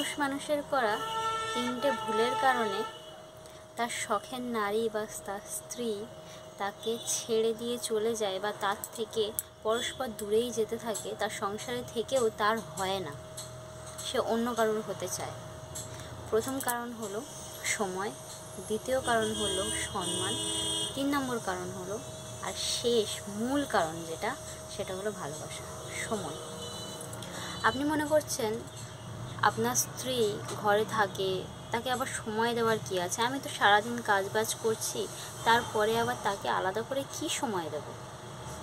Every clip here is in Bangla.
পুরুষ মানুষের করা 3টে ভুলের কারণে তার শখের নারী বা তার স্ত্রী তাকে ছেড়ে দিয়ে চলে যায় বা তার থেকে পরস্পর দূরেই যেতে থাকে, তার সংসারে থেকেও তার হয় না, সে অন্য কারোর হতে চায়। প্রথম কারণ হলো সময়, দ্বিতীয় কারণ হলো সম্মান, 3 নম্বর কারণ হলো আর শেষ মূল কারণ যেটা, সেটা হলো ভালোবাসা। সময়। আপনি মনে করছেন আপনার স্ত্রী ঘরে থাকে, তাকে আবার সময় দেওয়ার কি আছে, আমি তো সারাদিন কাজবাজ করছি, তারপরে আবার তাকে আলাদা করে কি সময় দেব,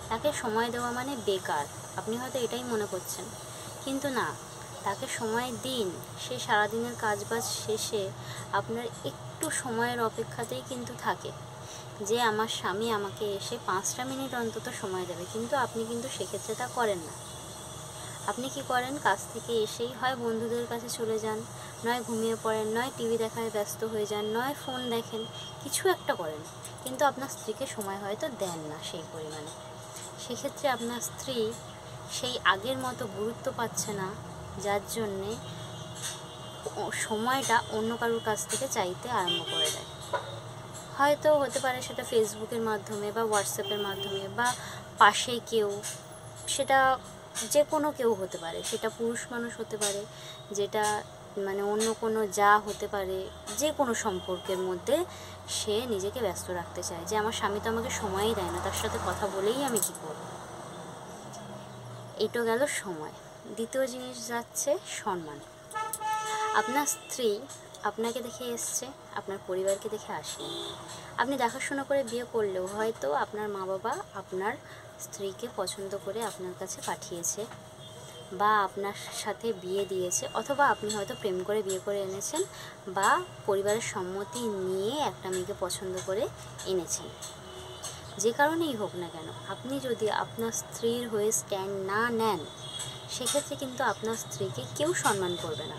তাকে সময় দেওয়া মানে বেকার। আপনি হয়তো এটাই মনে করছেন, কিন্তু না, তাকে সময় দিন। সে সারাদিনের কাজবাজ শেষে আপনার একটু সময়ের অপেক্ষাতেই কিন্তু থাকে যে আমার স্বামী আমাকে এসে 5টা মিনিট অন্তত সময় দেবে, কিন্তু আপনি কিন্তু সেক্ষেত্রে তা করেন না। আপনি কি করেন, কাজ থেকে এসেই হয় বন্ধুদের কাছে চলে যান, নয় ঘুমিয়ে পড়েন, নয় টিভি দেখায় ব্যস্ত হয়ে যান, নয় ফোন দেখেন, কিছু একটা করেন, কিন্তু আপনার স্ত্রীকে সময় হয়তো দেন না সেই পরিমাণে। সেক্ষেত্রে আপনার স্ত্রী সেই আগের মতো গুরুত্ব পাচ্ছে না, যার জন্যে সময়টা অন্য কারোর কাছ থেকে চাইতে আরম্ভ করে দেয়। হয়তো হতে পারে সেটা ফেসবুকের মাধ্যমে বা হোয়াটসঅ্যাপের মাধ্যমে বা পাশে কেউ, সেটা যে কোনো কেউ হতে পারে, সেটা পুরুষ মানুষ হতে পারে, যেটা মানে অন্য কোনো যা হতে পারে, যে কোনো সম্পর্কের মধ্যে সে নিজেকে ব্যস্ত রাখতে চায় যে আমার স্বামী তো আমাকে সময়ই দেয় না, তার সাথে কথা বলেই আমি কী করব। এটা গেল সময়। দ্বিতীয় জিনিস যাচ্ছে সম্মান। আপনার স্ত্রী আপনাকে দেখে এসছে, আপনার পরিবারকে দেখে আসেনি। আপনি দেখাশোনা করে বিয়ে করলেও হয়তো আপনার মা বাবা আপনার স্ত্রীকে পছন্দ করে আপনার কাছে পাঠিয়েছে বা আপনার সাথে বিয়ে দিয়েছে, অথবা আপনি হয়তো প্রেম করে বিয়ে করে এনেছেন বা পরিবারের সম্মতি নিয়ে একটা মেয়েকে পছন্দ করে এনেছেন। যে কারণেই হোক না কেন, আপনি যদি আপনার স্ত্রীর হয়ে স্ট্যান্ড না নেন, সেক্ষেত্রে কিন্তু আপনার স্ত্রীকে কেউ সম্মান করবে না।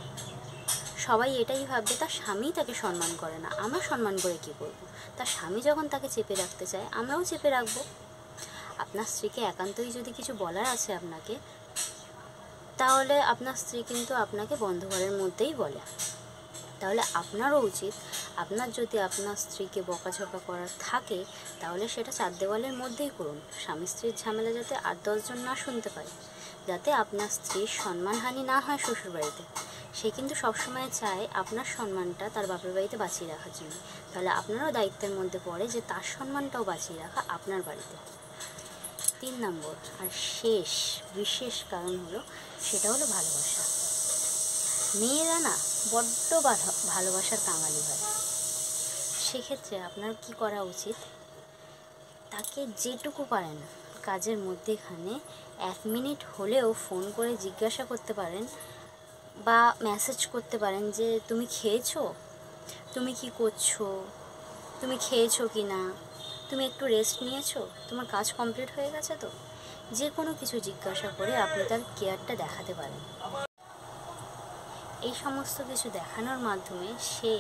সবাই এটাই ভাববে তার স্বামী তাকে সম্মান করে না, আমরা সম্মান করে কী করব। তার স্বামী যখন তাকে চেপে রাখতে চায়, আমরাও চেপে রাখবো। আপনার স্ত্রীকে একান্তই যদি কিছু বলার আছে আপনাকে, তাহলে আপনার স্ত্রী কিন্তু আপনাকে বন্ধ ঘরের মধ্যেই বলে। তাহলে আপনারও উচিত, আপনার যদি আপনার স্ত্রীকে বকাঝকা করার থাকে, তাহলে সেটা 4 দেওয়ালের মধ্যেই করুন। স্বামী স্ত্রীর ঝামেলা যাতে 8-10 জন না শুনতে পারে, যাতে আপনার স্ত্রীর সম্মানহানি না হয় শ্বশুরবাড়িতে। সে কিন্তু সবসময় চায় আপনার সম্মানটা তার বাপের বাড়িতে বাঁচিয়ে রাখার জন্য। তাহলে আপনারও দায়িত্বের মধ্যে পড়ে যে তার সম্মানটাও বাঁচিয়ে রাখা আপনার বাড়িতে। 3 নম্বর আর শেষ বিশেষ কারণ হলো, সেটা হলো ভালোবাসা। মেয়েরা না বড্ড ভালোবাসার কাঙালি হয়। সেক্ষেত্রে আপনার কি করা উচিত, তাকে যেটুকু পারেন কাজের মধ্যেখানে 1 মিনিট হলেও ফোন করে জিজ্ঞাসা করতে পারেন বা মেসেজ করতে পারেন যে তুমি খেয়েছো, তুমি কি করছো, তুমি খেয়েছো কি না, তুমি একটু রেস্ট নিয়েছো, তোমার কাজ কমপ্লিট হয়ে গেছে তো। যে কোনো কিছু জিজ্ঞাসা করে আপনি তার কেয়ারটা দেখাতে পারেন। এই সমস্ত কিছু দেখানোর মাধ্যমে সে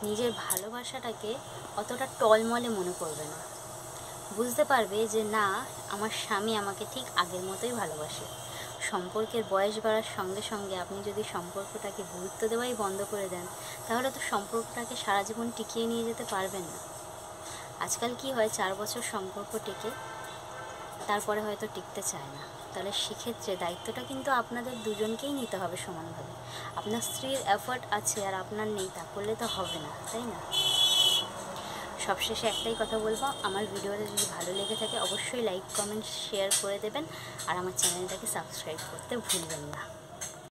নিজের ভালোবাসাটাকে অতটা টলমলে মনে করবে না, বুঝতে পারবে যে না, আমার স্বামী আমাকে ঠিক আগের মতোই ভালোবাসে। সম্পর্কের বয়স বাড়ার সঙ্গে সঙ্গে আপনি যদি সম্পর্কটাকে গুরুত্ব দেওয়াই বন্ধ করে দেন, তাহলে তো সম্পর্কটাকে সারা জীবন টিকিয়ে নিয়ে যেতে পারবেন না। আজকাল কি হয়, 4 বছর সম্পর্ক টিকে, তারপরে হয়তো টিকতে চায় না। তাহলে সেক্ষেত্রে দায়িত্বটা কিন্তু আপনাদের দুজনকেই নিতে হবে সমানভাবে। আপনার স্ত্রীর এফর্ট আছে আর আপনার নেই, তা করলে তো হবে না, তাই না? সবশেষে একটাই কথা বলবো, আমার ভিডিওটা যদি ভালো লেগে থাকে অবশ্যই লাইক, কমেন্ট, শেয়ার করে দেবেন আর আমার চ্যানেলটাকে সাবস্ক্রাইব করতে ভুলবেন না।